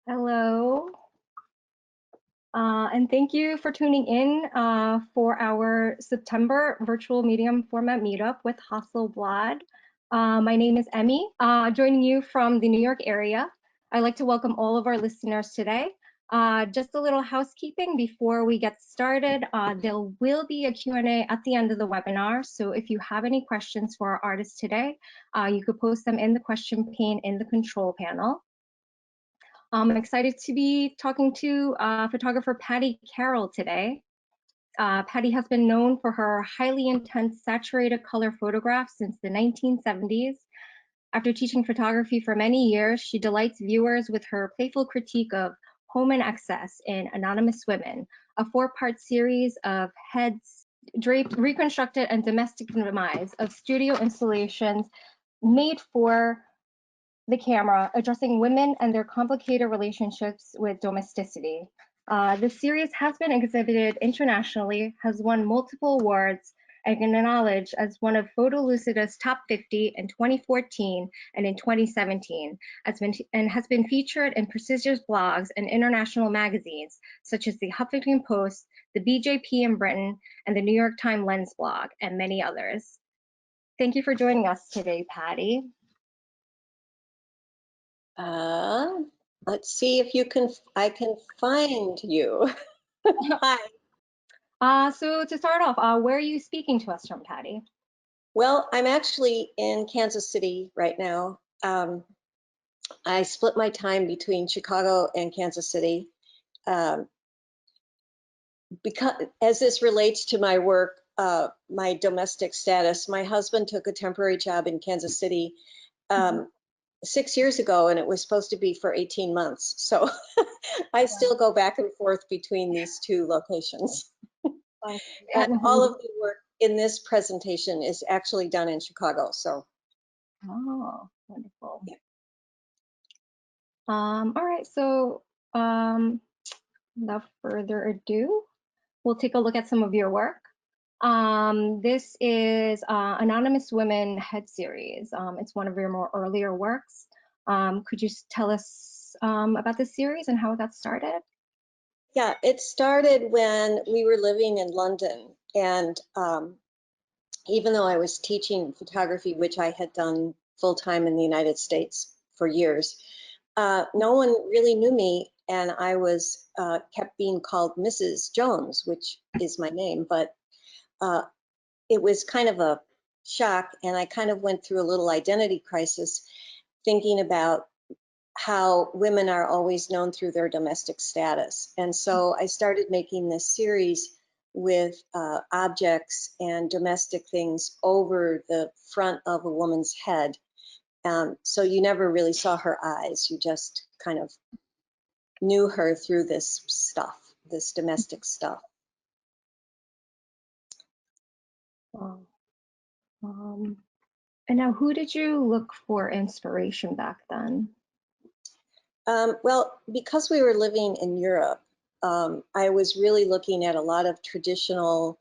Hello, and thank you for tuning in for our September virtual medium format meetup with Hasselblad. My name is Emmy, joining you from the New York area. I'd like to welcome all of our listeners today. Just a little housekeeping before we get started. There will be a Q&A at the end of the webinar, so if you have any questions for our artists today, you could post them in the question pane in the control panel. I'm excited to be talking to photographer Patty Carroll today. Patty has been known for her highly intense saturated color photographs since the 1970s. After teaching photography for many years, she delights viewers with her playful critique of home and excess in Anonymous Women, a 4-part series of heads draped, reconstructed, and domestic demise of studio installations made for the camera, addressing women and their complicated relationships with domesticity. The series has been exhibited internationally, has won multiple awards, and acknowledged as one of Photolucida's top 50 in 2014 and in 2017, and has been featured in prestigious blogs and international magazines, such as the Huffington Post, the BJP in Britain, and the New York Times Lens blog, and many others. Thank you for joining us today, Patty. Let's see if I can find you. Hi. So to start off, where are you speaking to us from, Patty? Well, I'm actually in Kansas City right now. I split my time between Chicago and Kansas City. Because as this relates to my work, my domestic status, my husband took a temporary job in Kansas City 6 years ago, and it was supposed to be for 18 months. So I still go back and forth between these two locations. And all of the work in this presentation is actually done in Chicago. So. Oh, wonderful. Yeah. All right. So without further ado, we'll take a look at some of your work. This is Anonymous Women Head Series. It's one of your more earlier works. Could you tell us about this series and how it got started? Yeah, it started when we were living in London, and even though I was teaching photography, which I had done full-time in the United States for years, no one really knew me, and I was kept being called Mrs. Jones, which is my name, but it was kind of a shock, and I kind of went through a little identity crisis thinking about how women are always known through their domestic status. And so I started making this series with objects and domestic things over the front of a woman's head. So you never really saw her eyes. You just kind of knew her through this stuff, this domestic stuff. And now, who did you look for inspiration back then? Well, because we were living in Europe, I was really looking at a lot of traditional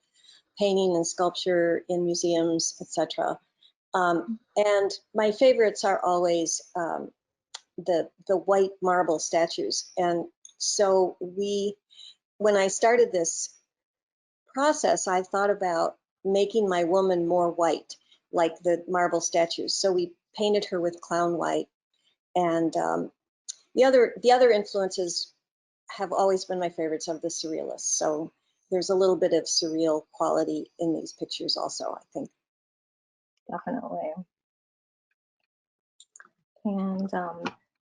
painting and sculpture in museums, etc. And my favorites are always the white marble statues. And so when I started this process, I thought about making my woman more white, like the marble statues. So we painted her with clown white. And the other influences have always been my favorites of the surrealists. So there's a little bit of surreal quality in these pictures also, I think. Definitely. And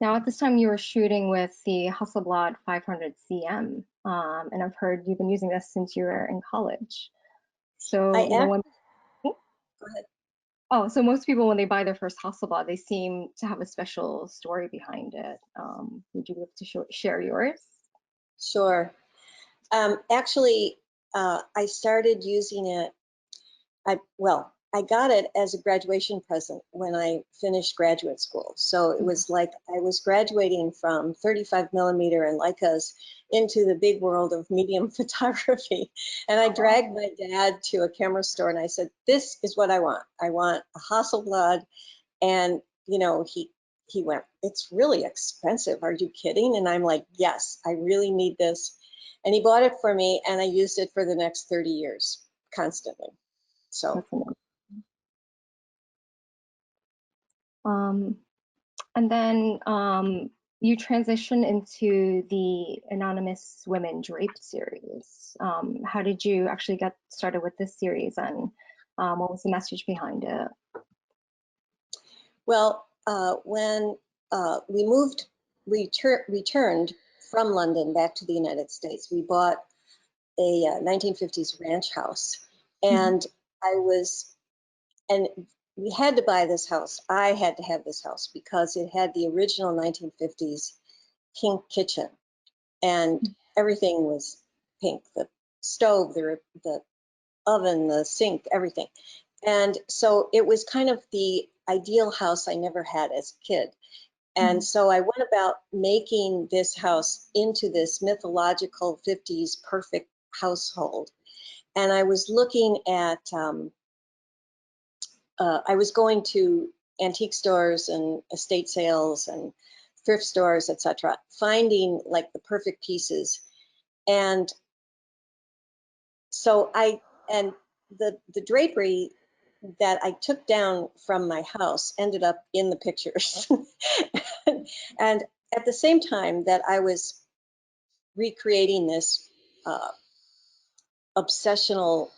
now at this time you were shooting with the Hasselblad 500 CM, and I've heard you've been using this since you were in college. So Go ahead. Oh, so most people, when they buy their first Hasselblad, they seem to have a special story behind it. Would you be able to share yours? Sure. Actually, I started using it. I got it as a graduation present when I finished graduate school. So it was like I was graduating from 35 millimeter and Leicas into the big world of medium photography. And I dragged my dad to a camera store and I said, this is what I want. I want a Hasselblad. And, you know, he he went, "It's really expensive. Are you kidding?" And I'm like, "Yes, I really need this." And he bought it for me, and I used it for the next 30 years constantly. So, That's amazing. And then you transitioned into the Anonymous Women Draped series. How did you actually get started with this series, and what was the message behind it? well, when we returned from London back to the United States, we bought a 1950s ranch house, and I was, and we had to buy this house. I had to have this house because it had the original 1950s pink kitchen, and everything was pink. The stove, the oven, the sink, everything. And so it was kind of the ideal house I never had as a kid. And so I went about making this house into this mythological 50s perfect household. And I was looking at, I was going to antique stores and estate sales and thrift stores, etc., finding like the perfect pieces. And so the drapery that I took down from my house ended up in the pictures. And at the same time that I was recreating this obsessional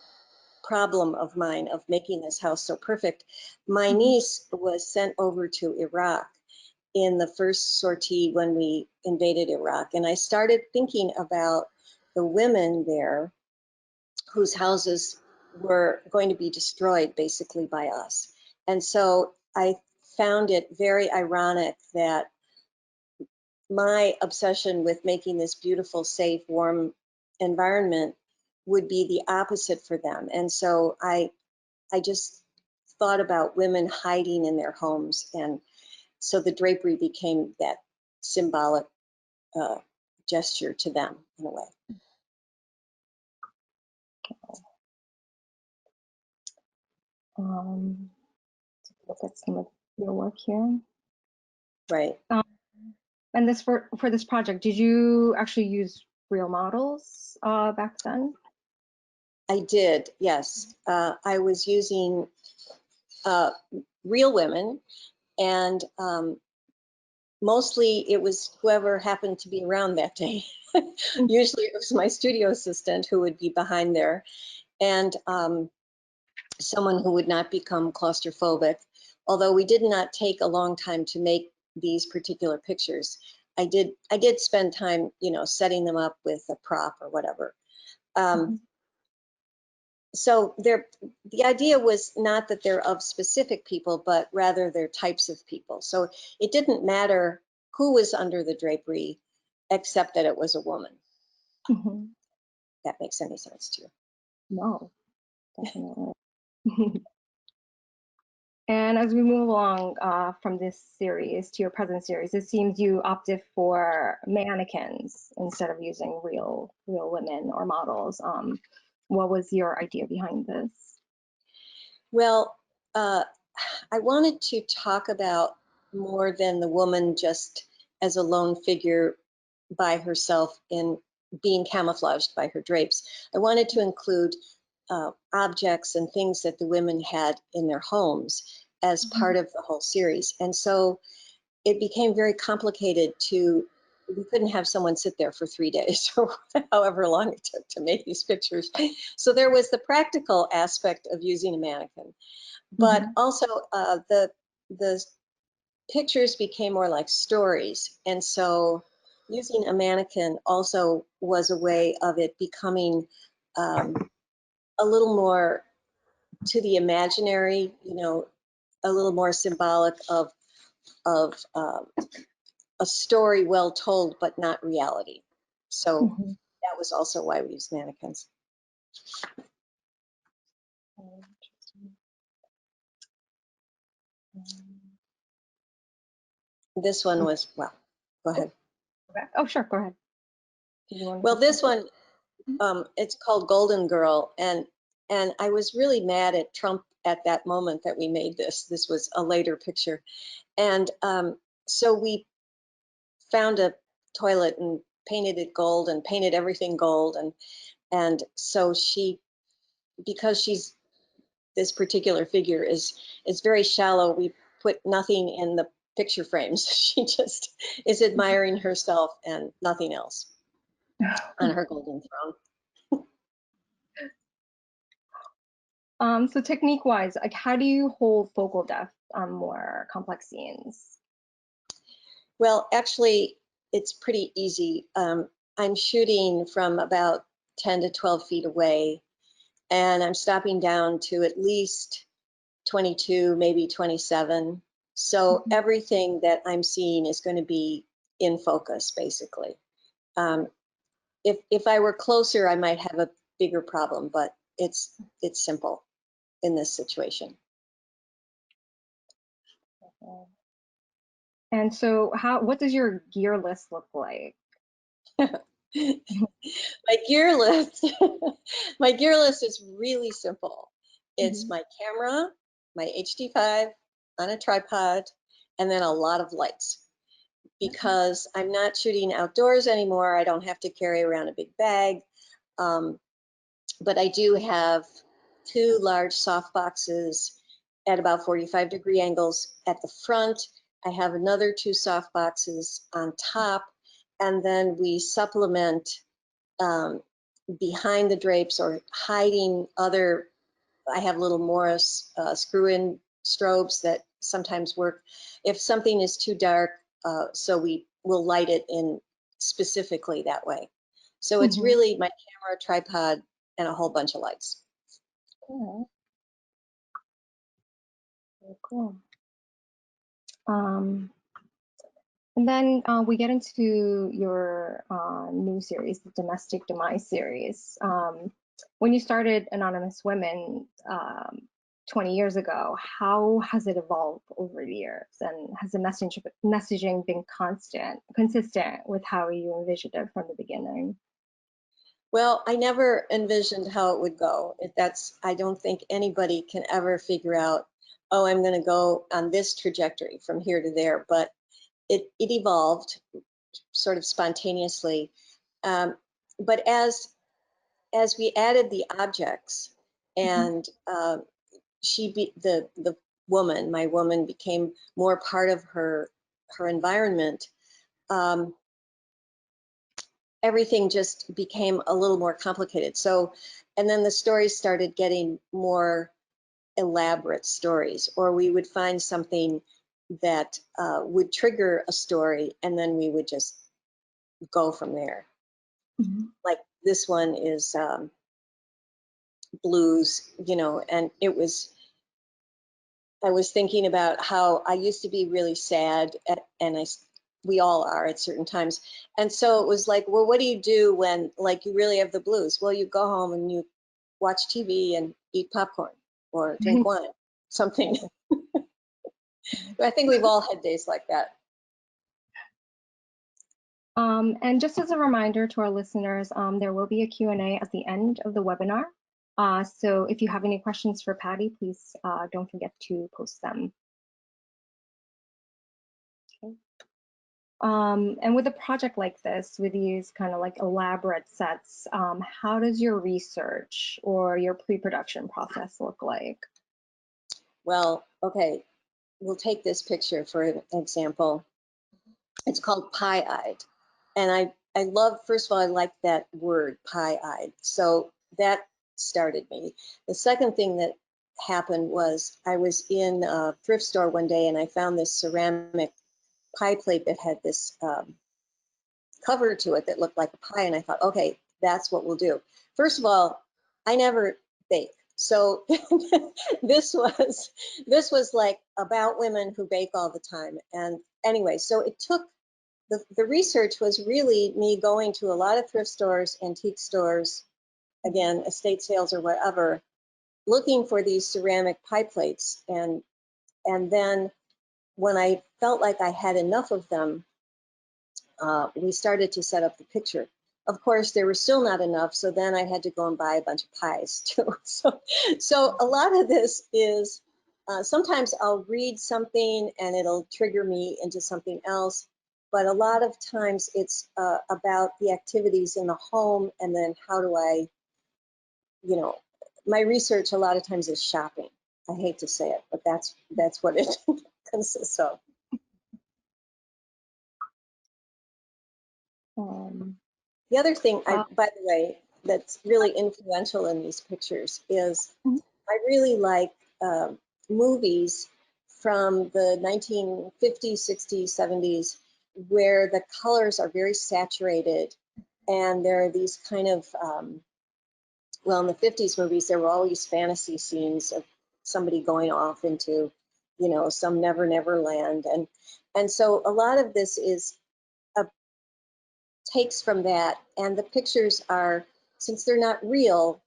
problem of mine of making this house so perfect, my niece was sent over to Iraq in the first sortie when we invaded Iraq. And I started thinking about the women there whose houses were going to be destroyed basically by us. And so I found it very ironic that my obsession with making this beautiful, safe, warm environment would be the opposite for them. And so I just thought about women hiding in their homes. And so the drapery became that symbolic gesture to them in a way. Look at some of your work here. Right. And this for this project, did you actually use real models back then? I did, yes. I was using real women, and mostly it was whoever happened to be around that day. Usually it was my studio assistant who would be behind there, and someone who would not become claustrophobic. Although we did not take a long time to make these particular pictures, I did spend time, setting them up with a prop or whatever. So the idea was not that they're of specific people, but rather they're types of people. So it didn't matter who was under the drapery, except that it was a woman. That makes any sense to you? No, definitely. And as we move along from this series to your present series, it seems you opted for mannequins instead of using real women or models. What was your idea behind this? Well, I wanted to talk about more than the woman just as a lone figure by herself in being camouflaged by her drapes. I wanted to include objects and things that the women had in their homes as part of the whole series. And so it became very complicated we couldn't have someone sit there for 3 days or however long it took to make these pictures. So there was the practical aspect of using a mannequin, but also the pictures became more like stories. And so using a mannequin also was a way of it becoming a little more to the imaginary, a little more symbolic of a story well told, but not reality. So that was also why we used mannequins. This one was, well, go ahead. Oh, sure, go ahead. Well, this one, it's called Golden Girl, and I was really mad at Trump at that moment that we made this. This was a later picture, and so we found a toilet and painted it gold and painted everything gold. And so because this particular figure is very shallow, we put nothing in the picture frames. She just is admiring herself and nothing else on her golden throne. So technique-wise, like how do you hold focal depth on more complex scenes? Well, actually, it's pretty easy. I'm shooting from about 10 to 12 feet away, and I'm stopping down to at least 22, maybe 27. So everything that I'm seeing is going to be in focus, basically. If I were closer, I might have a bigger problem, but it's simple in this situation. And so what does your gear list look like? My gear list, my gear list is really simple. It's my camera, my HD5 on a tripod, and then a lot of lights. Because I'm not shooting outdoors anymore, I don't have to carry around a big bag. But I do have 2 large soft boxes at about 45-degree angles at the front. I have another 2 soft boxes on top, and then we supplement behind the drapes or hiding other. I have little Morris screw-in strobes that sometimes work if something is too dark, so we will light it in specifically that way. So it's really my camera, tripod, and a whole bunch of lights. Cool. Very cool. And then we get into your new series, the Domestic Demise series. When you started Anonymous Women 20 years ago, how has it evolved over the years? And has the messaging been consistent with how you envisioned it from the beginning? Well, I never envisioned how it would go. I don't think anybody can ever figure out, oh, I'm going to go on this trajectory from here to there. But it evolved sort of spontaneously. But as we added the objects, and the woman, my woman, became more part of her environment, everything just became a little more complicated. So, and then the stories started getting more elaborate stories, or we would find something that would trigger a story, and then we would just go from there. Like this one is blues, and I was thinking about how I used to be really sad, and we all are at certain times. And so it was like, well, what do you do when like you really have the blues? Well, you go home and you watch TV and eat popcorn or drink wine, something. I think we've all had days like that. And just as a reminder to our listeners, there will be a Q&A at the end of the webinar. So if you have any questions for Patty, please don't forget to post them. Okay. And with a project like this, with these kind of like elaborate sets, how does your research or your pre-production process look like? Well, okay, we'll take this picture for an example. It's called pie-eyed. And I love, first of all, I like that word, pie-eyed. So that started me. The second thing that happened was I was in a thrift store one day and I found this ceramic pie plate that had this cover to it that looked like a pie. And I thought, okay, that's what we'll do. First of all, I never bake. So this was like about women who bake all the time. And anyway, so it took, the research was really me going to a lot of thrift stores, antique stores, again, estate sales or whatever, looking for these ceramic pie plates. And then when I felt like I had enough of them, we started to set up the picture. Of course, there were still not enough, so then I had to go and buy a bunch of pies too. So a lot of this is sometimes I'll read something and it'll trigger me into something else. But a lot of times it's about the activities in the home, and then how do I, you know, my research a lot of times is shopping. I hate to say it, but that's what it consists of. The other thing, by the way, that's really influential in these pictures is I really like movies from the 1950s, 60s, 70s, where the colors are very saturated, and there are these kind of, well, in the 50s movies, there were always fantasy scenes of somebody going off into, you know, some never, never land. And so a lot of this is takes from that, and the pictures are, since they're not real,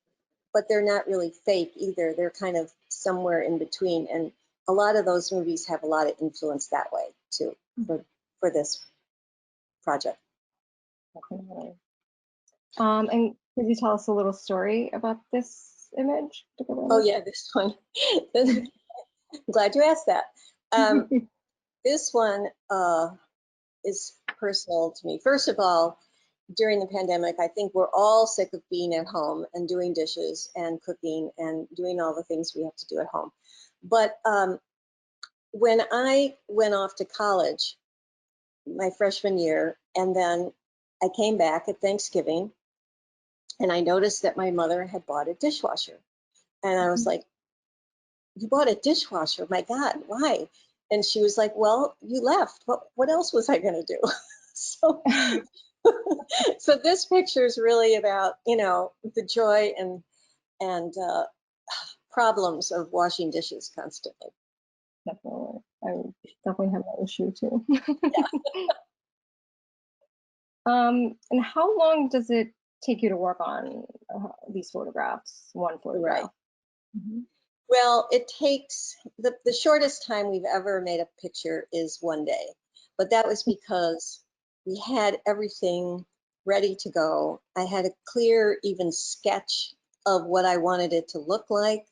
but they're not really fake either, they're kind of somewhere in between, and a lot of those movies have a lot of influence that way too for this project. And could you tell us a little story about this image? Oh yeah, this one. I'm glad you asked that. This one is personal to me. First of all, during the pandemic, I think we're all sick of being at home and doing dishes and cooking and doing all the things we have to do at home. But when I went off to college, my freshman year, and then I came back at Thanksgiving, and I noticed that my mother had bought a dishwasher. And I was like, you bought a dishwasher? My God, why? And she was like, well, you left. What else was I going to do? So, so this picture is really about, you know, the joy and problems of washing dishes constantly. Definitely. I definitely have that issue too. And how long does it take you to work on these photographs, one photograph? Right. Well, it takes, the shortest time we've ever made a picture is 1 day, but that was because we had everything ready to go. I had a clear, even sketch of what I wanted it to look like,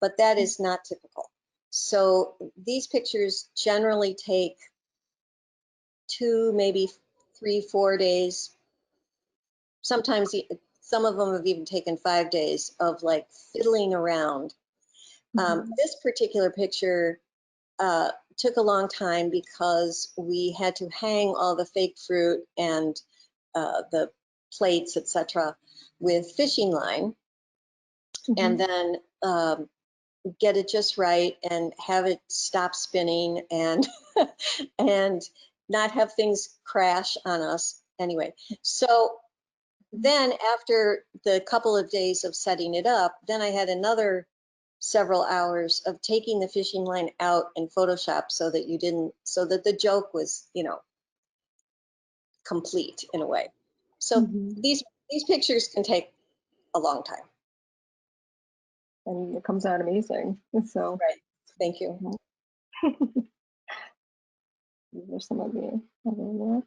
but that is not typical. So these pictures generally take 2, maybe 3, 4 days. Sometimes some of them have even taken 5 days of like fiddling around. This particular picture took a long time because we had to hang all the fake fruit and the plates, etc., with fishing line, and then get it just right and have it stop spinning and and not have things crash on us. Anyway, so then after the couple of days of setting it up, then I had another several hours of taking the fishing line out in Photoshop so that the joke was, you know, complete in a way. So these pictures can take a long time. And it comes out amazing. So right. Thank you. These are some of the other looks.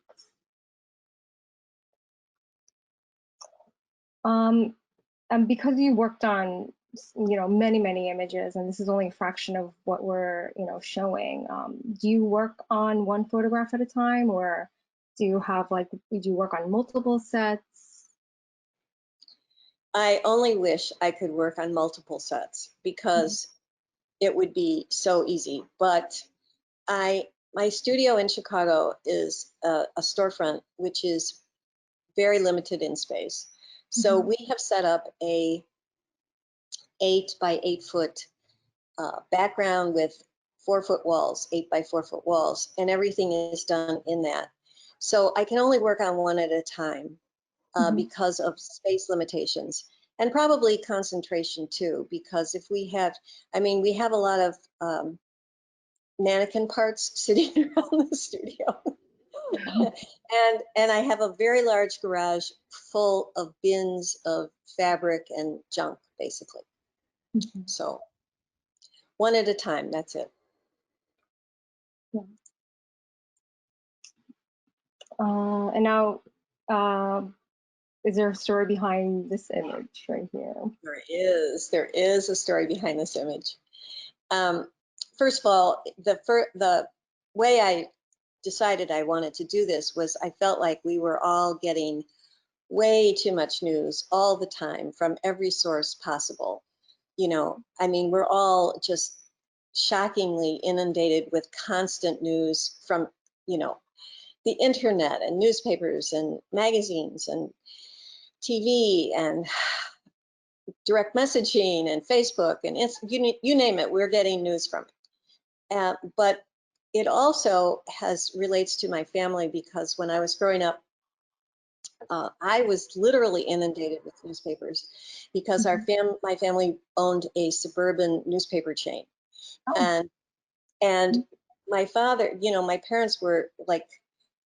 And because you worked on, you know, many images, and this is only a fraction of what we're, you know, showing, do you work on one photograph at a time, or do you have like, did you work on multiple sets? I only wish I could work on multiple sets because it would be so easy. But my studio in Chicago is a storefront, which is very limited in space. So we have set up a 8 by 8 foot background with 4 foot walls, 8 by 4 foot walls, and everything is done in that. So I can only work on one at a time because of space limitations, and probably concentration too, because if we have, I mean, we have a lot of mannequin parts sitting around the studio. And I have a very large garage full of bins of fabric and junk, basically. So one at a time, that's it. And now, is there a story behind this image right here? There is a story behind this image. first of all, the way I decided I wanted to do this was I felt like we were all getting way too much news all the time from every source possible. You know, I mean, we're all just shockingly inundated with constant news from, you know, the internet and newspapers and magazines and TV and direct messaging and Facebook and you name it, we're getting news from it. But it also relates to my family, because when I was growing up, I was literally inundated with newspapers because my family owned a suburban newspaper chain. Oh. And my father, you know, my parents were like,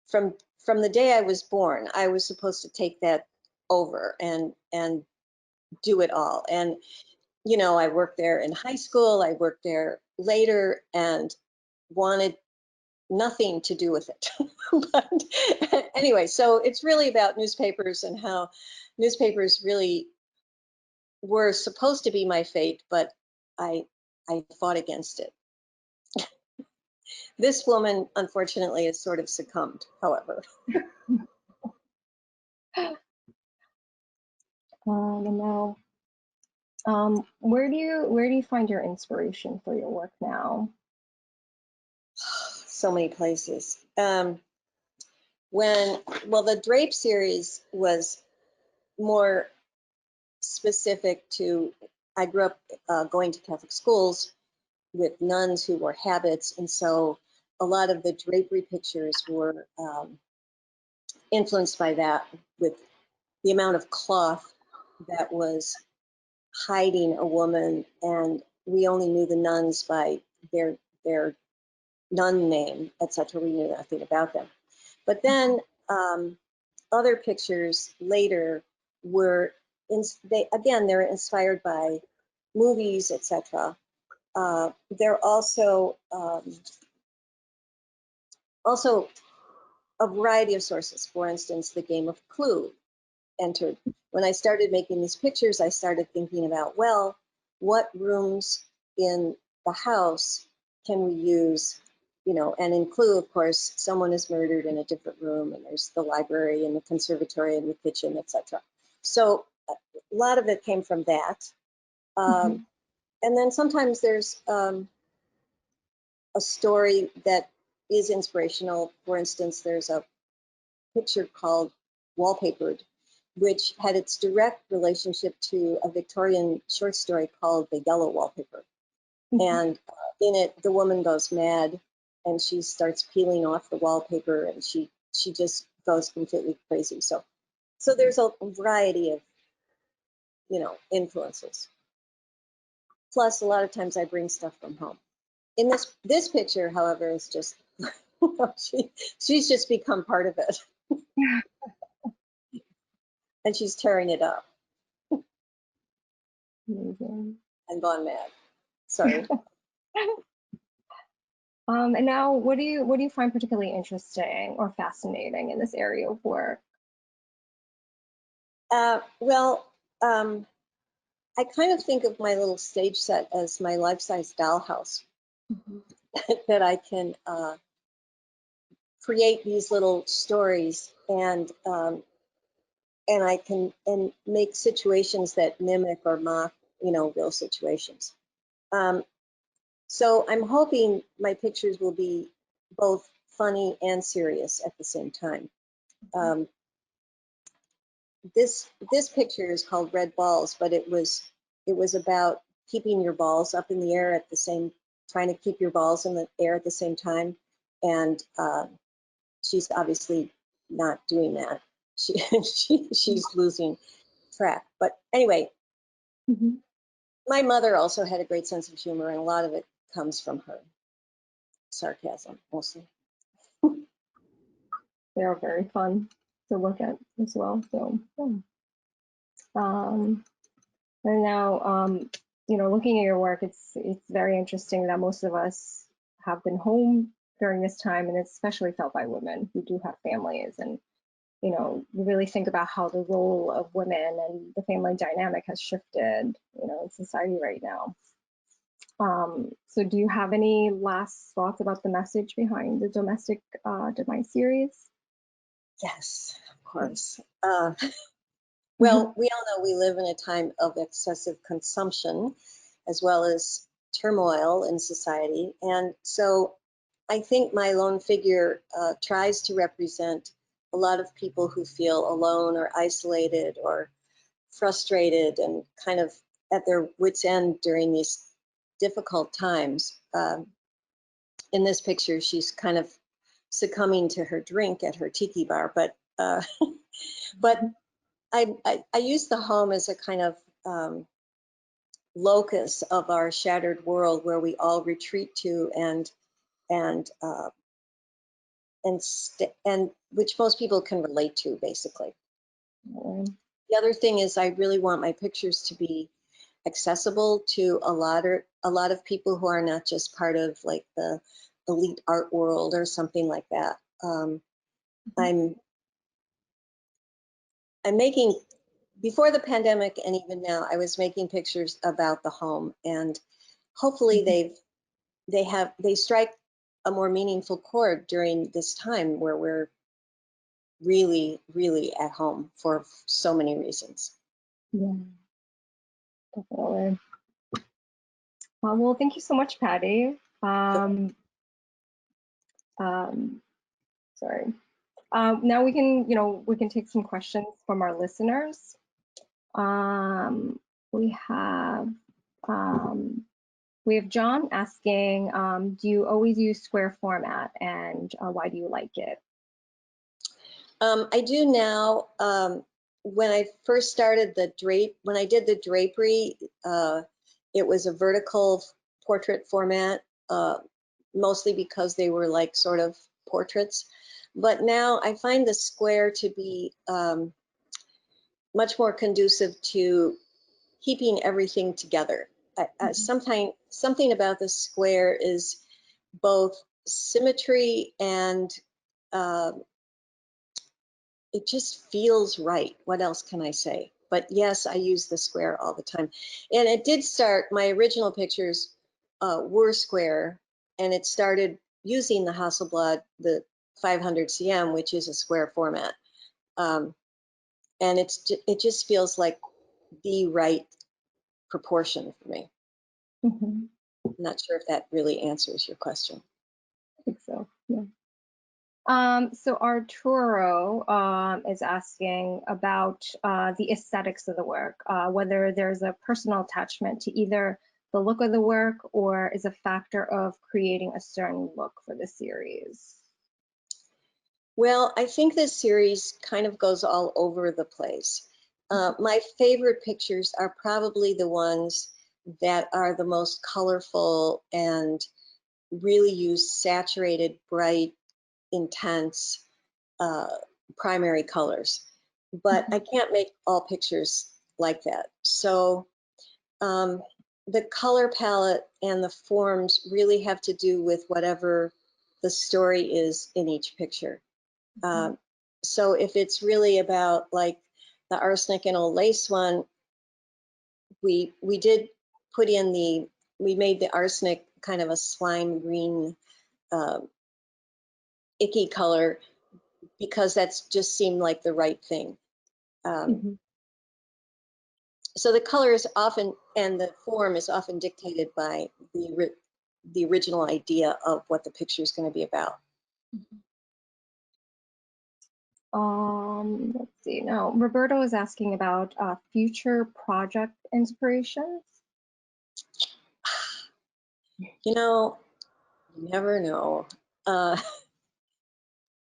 from the day I was born, I was supposed to take that over and do it all. And you know, I worked there in high school, I worked there later, and wanted nothing to do with it. But anyway, so it's really about newspapers and how newspapers really were supposed to be my fate, but I fought against it. This woman, unfortunately, has sort of succumbed, however. And now, where do you find your inspiration for your work now? So many places. Well, the Draped series was more specific to, I grew up going to Catholic schools with nuns who wore habits, and so a lot of the drapery pictures were influenced by that, with the amount of cloth that was hiding a woman, and we only knew the nuns by their nun name, etc. We knew nothing about them. But then other pictures later were they're inspired by movies, etc. They're also a variety of sources. For instance, the game of Clue entered. When I started making these pictures, I started thinking about, well, what rooms in the house can we use? You know, and in Clue, of course, someone is murdered in a different room, and there's the library and the conservatory and the kitchen, etc. So a lot of it came from that. And then sometimes there's a story that is inspirational. For instance, there's a picture called Wallpapered, which had its direct relationship to a Victorian short story called The Yellow Wallpaper. And in it, the woman goes mad and she starts peeling off the wallpaper, and she just goes completely crazy. So there's a variety of, you know, influences. Plus, a lot of times I bring stuff from home. In this picture, however, is just she's just become part of it. And she's tearing it up. Amazing. And gone mad. Sorry. And now, what do you find particularly interesting or fascinating in this area of work? Well, I kind of think of my little stage set as my life-size dollhouse. That I can create these little stories, and I can make situations that mimic or mock, you know, real situations. So I'm hoping my pictures will be both funny and serious at the same time. This picture is called Red Balls, but it was about keeping your balls up in the air at the same, trying to keep your balls in the air at the same time. And she's obviously not doing that. She's losing track. But anyway, my mother also had a great sense of humor, and a lot of it comes from her. Sarcasm, mostly. They are very fun to look at as well. So, and now, you know, looking at your work, it's very interesting that most of us have been home during this time, and it's especially felt by women who do have families. And you know, you really think about how the role of women and the family dynamic has shifted, you know, in society right now. So do you have any last thoughts about the message behind the domestic Demise series? Yes, of course. Well, we all know we live in a time of excessive consumption as well as turmoil in society. And so I think my lone figure tries to represent a lot of people who feel alone or isolated or frustrated and kind of at their wits' end during these difficult times. In this picture, she's kind of succumbing to her drink at her tiki bar, but I use the home as a kind of locus of our shattered world where we all retreat to and and which most people can relate to, basically. The other thing is I really want my pictures to be accessible to a lot of people who are not just part of like the elite art world or something like that. I'm making, before the pandemic and even now, I was making pictures about the home, and hopefully they strike a more meaningful chord during this time where we're really, really at home for so many reasons. Yeah, definitely. Well, thank you so much, Patty. Sorry. Now we can take some questions from our listeners. We have John asking, do you always use square format, and why do you like it? I do now. When I first started when I did the drapery, it was a vertical portrait format, mostly because they were like sort of portraits. But now I find the square to be much more conducive to keeping everything together. Something about the square is both symmetry and it just feels right. What else can I say? But yes, I use the square all the time. And it did start, my original pictures were square, and it started using the Hasselblad, the 500 cm, which is a square format. And it just feels like the right proportion for me. I'm not sure if that really answers your question. I think so, yeah. So Arturo is asking about the aesthetics of the work, whether there's a personal attachment to either the look of the work or is a factor of creating a certain look for the series. Well, I think this series kind of goes all over the place. My favorite pictures are probably the ones that are the most colorful and really use saturated, bright, intense primary colors. But I can't make all pictures like that. So the color palette and the forms really have to do with whatever the story is in each picture. So if it's really about like the arsenic and old lace one, we did put in we made the arsenic kind of a slime green, icky color because that's just seemed like the right thing. So the color is often, and the form is often dictated by the original idea of what the picture is going to be about. Let's see. Now, Roberto is asking about future project inspirations. You know, you never know.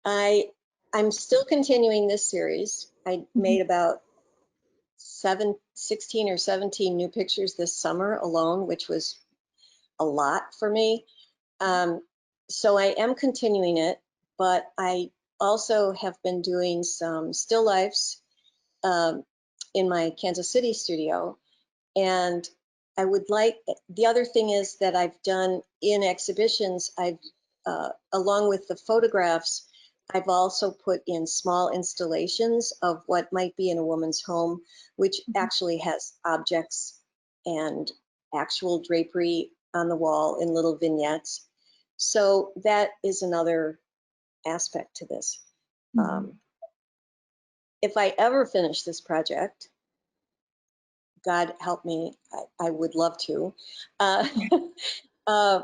I'm still continuing this series. I made about 16 or 17 new pictures this summer alone, which was a lot for me. So I am continuing it, but I also have been doing some still lifes in my Kansas City studio. And I would like, the other thing is that I've done in exhibitions, along with the photographs, I've also put in small installations of what might be in a woman's home, which actually has objects and actual drapery on the wall in little vignettes. So that is another aspect to this. If I ever finish this project, God help me, I would love to. Uh,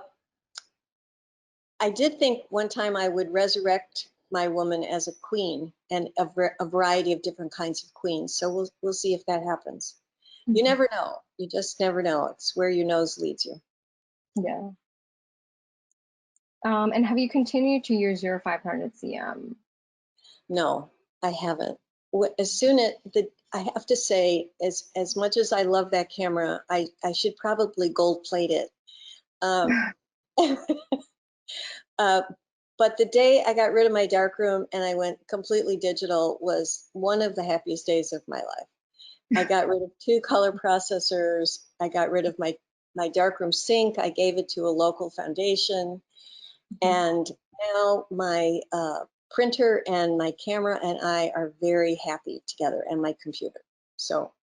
I did think one time I would resurrect my woman as a queen, and a variety of different kinds of queens. So we'll see if that happens. You never know. You just never know. It's where your nose leads you. Yeah. And have you continued to use your 500 cm? No, I haven't. As soon as I have to say, as much as I love that camera, I should probably gold plate it. But the day I got rid of my darkroom and I went completely digital was one of the happiest days of my life. I got rid of 2 color processors. I got rid of my darkroom sink. I gave it to a local foundation. And now my printer and my camera and I are very happy together, and my computer. So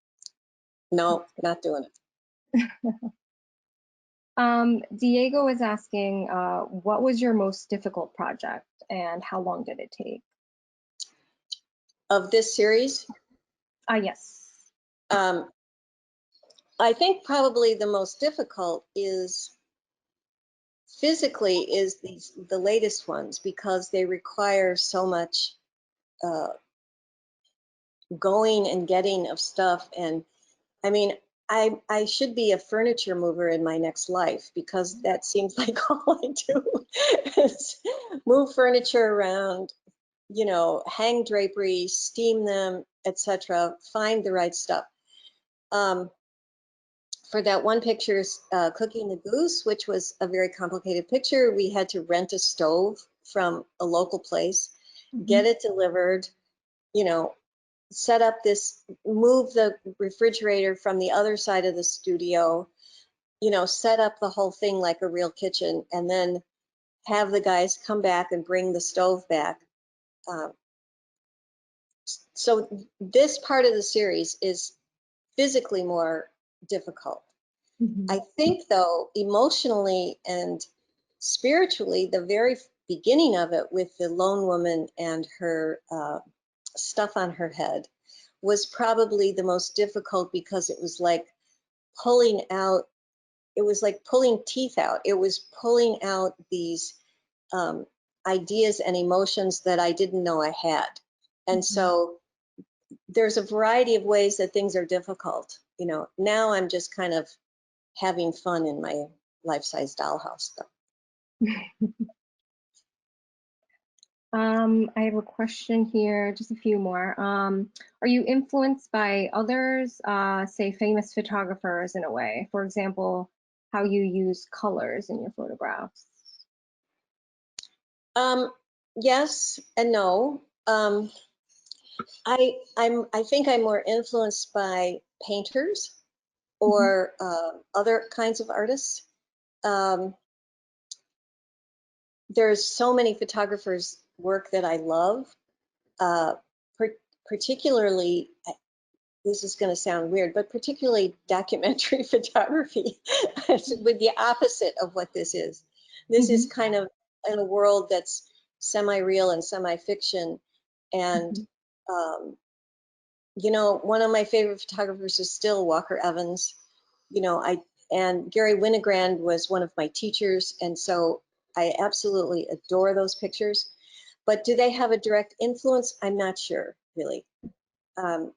no, not doing it. Diego is asking, what was your most difficult project and how long did it take? Of this series? Yes. I think probably the most difficult is physically is the latest ones, because they require so much going and getting of stuff. And I mean, I should be a furniture mover in my next life, because that seems like all I do is move furniture around, you know, hang drapery, steam them, etc., find the right stuff. For that one picture, Cooking the Goose, which was a very complicated picture, we had to rent a stove from a local place, get it delivered, you know, set up this, move the refrigerator from the other side of the studio, you know, set up the whole thing like a real kitchen, and then have the guys come back and bring the stove back. So this part of the series is physically more difficult. I think, though, emotionally and spiritually, the very beginning of it with the lone woman and her stuff on her head was probably the most difficult, because it was like pulling out, it was like pulling teeth out. It was pulling out these ideas and emotions that I didn't know I had. And so there's a variety of ways that things are difficult. You know, now I'm just kind of having fun in my life-size dollhouse stuff. I have a question here, just a few more. Are you influenced by others, say famous photographers in a way? For example, how you use colors in your photographs? Yes and no. I think I'm more influenced by painters or other kinds of artists. There's so many photographers' work that I love, particularly, this is going to sound weird, but particularly documentary photography, with the opposite of what this is. This is kind of in a world that's semi-real and semi-fiction. And, you know, one of my favorite photographers is still Walker Evans. You know, and Gary Winogrand was one of my teachers. And so I absolutely adore those pictures. But do they have a direct influence? I'm not sure, really. I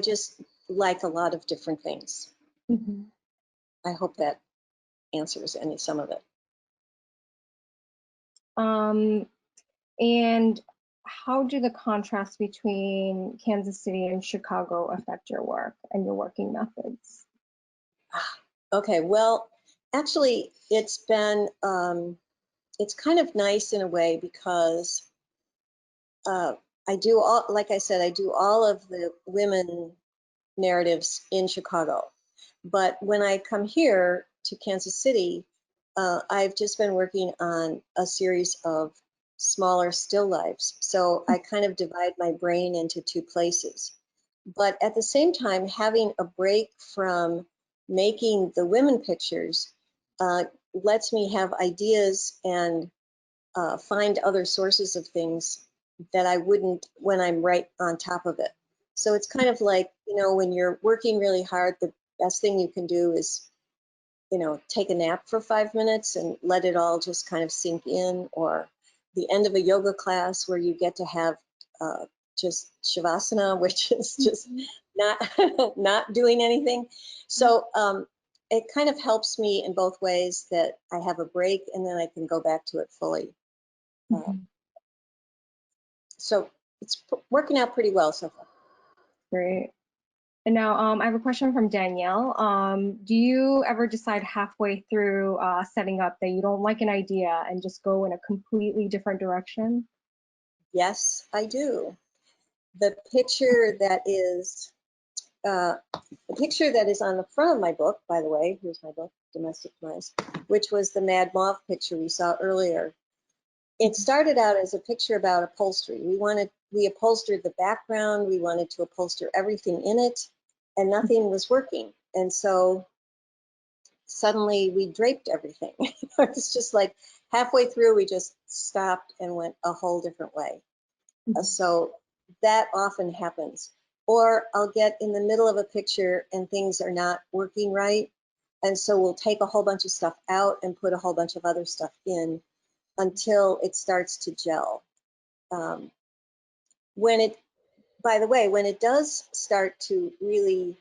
just like a lot of different things. I hope that answers some of it. And how do the contrasts between Kansas City and Chicago affect your work and your working methods? Okay, well, actually, it's been, it's kind of nice in a way, because I do all, like I said, I do all of the women narratives in Chicago. But when I come here to Kansas City, I've just been working on a series of smaller still lifes. So I kind of divide my brain into 2 places. But at the same time, having a break from making the women pictures lets me have ideas and find other sources of things that I wouldn't when I'm right on top of it. So it's kind of like, you know, when you're working really hard, the best thing you can do is, you know, take a nap for 5 minutes and let it all just kind of sink in, or the end of a yoga class where you get to have just shavasana, which is just not not doing anything. So it kind of helps me in both ways, that I have a break and then I can go back to it fully. So it's working out pretty well so far. Great. And now I have a question from Danielle. Do you ever decide halfway through setting up that you don't like an idea and just go in a completely different direction? Yes, I do. The picture that is on the front of my book, by the way, here's my book, Domestic Demise, which was the Mad Mauve picture we saw earlier. It started out as a picture about upholstery. We upholstered the background, we wanted to upholster everything in it, and nothing was working. And so suddenly we draped everything. It's just like halfway through, we just stopped and went a whole different way. So that often happens. Or I'll get in the middle of a picture and things are not working right. And so we'll take a whole bunch of stuff out and put a whole bunch of other stuff in until it starts to gel. By the way, when it does start to really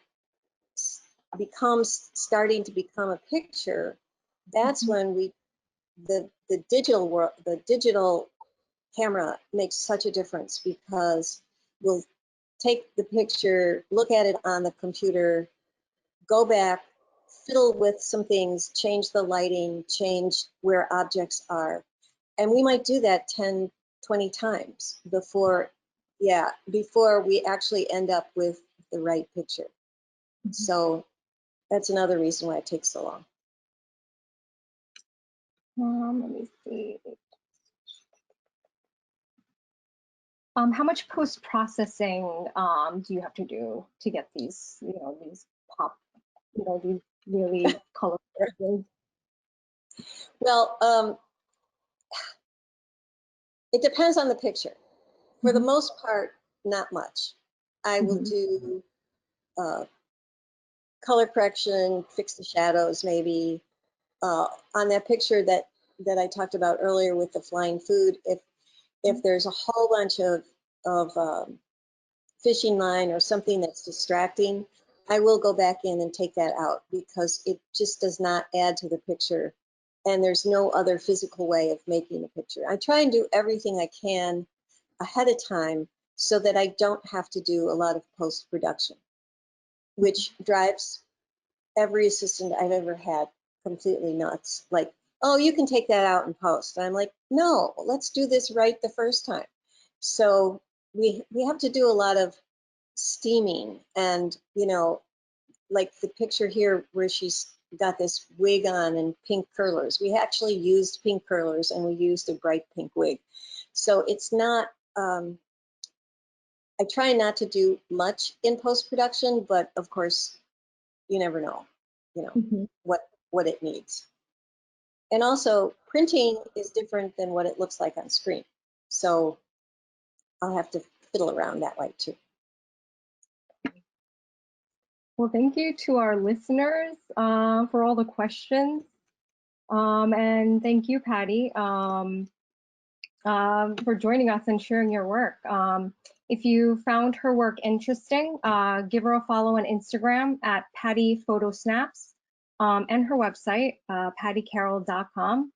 starting to become a picture, that's when the digital camera makes such a difference, because we'll take the picture, look at it on the computer, go back, fiddle with some things, change the lighting, change where objects are. And we might do that 10, 20 times before we actually end up with the right picture. So that's another reason why it takes so long. Let me see. How much post-processing do you have to do to get these, these pop, these really colorful images? Well, it depends on the picture. For the most part, not much. I will do color correction, fix the shadows maybe. On that picture that I talked about earlier with the flying food, if there's a whole bunch of fishing line or something that's distracting, I will go back in and take that out, because it just does not add to the picture, and there's no other physical way of making a picture. I try and do everything I can ahead of time so that I don't have to do a lot of post-production, which drives every assistant I've ever had completely nuts. Like, oh, you can take that out in post. And I'm like, no, let's do this right the first time. So we have to do a lot of steaming, and like the picture here where she's got this wig on and pink curlers. We actually used pink curlers and we used a bright pink wig. So it's not, I try not to do much in post-production, but of course, you never know, what it needs. And also, printing is different than what it looks like on screen. So I'll have to fiddle around that way too. Well, thank you to our listeners for all the questions. And thank you, Patty, for joining us and sharing your work. If you found her work interesting, give her a follow on Instagram at Patty Photosnaps, and her website, pattycarroll.com.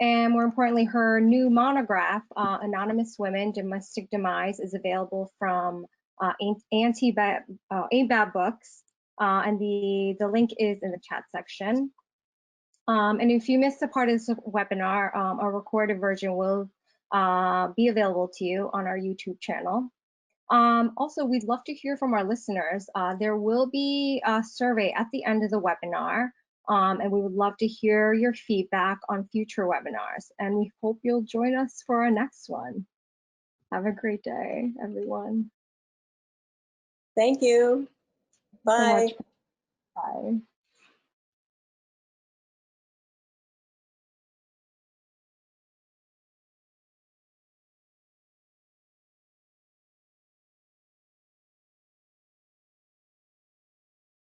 And more importantly, her new monograph, Anonymous Women, Domestic Demise, is available from Ain't Bad Books, and the link is in the chat section. And if you missed a part of this webinar, a recorded version will be available to you on our YouTube channel. Also, we'd love to hear from our listeners. There will be a survey at the end of the webinar, and we would love to hear your feedback on future webinars. And we hope you'll join us for our next one. Have a great day, everyone. Thank you. So Bye. much. Bye.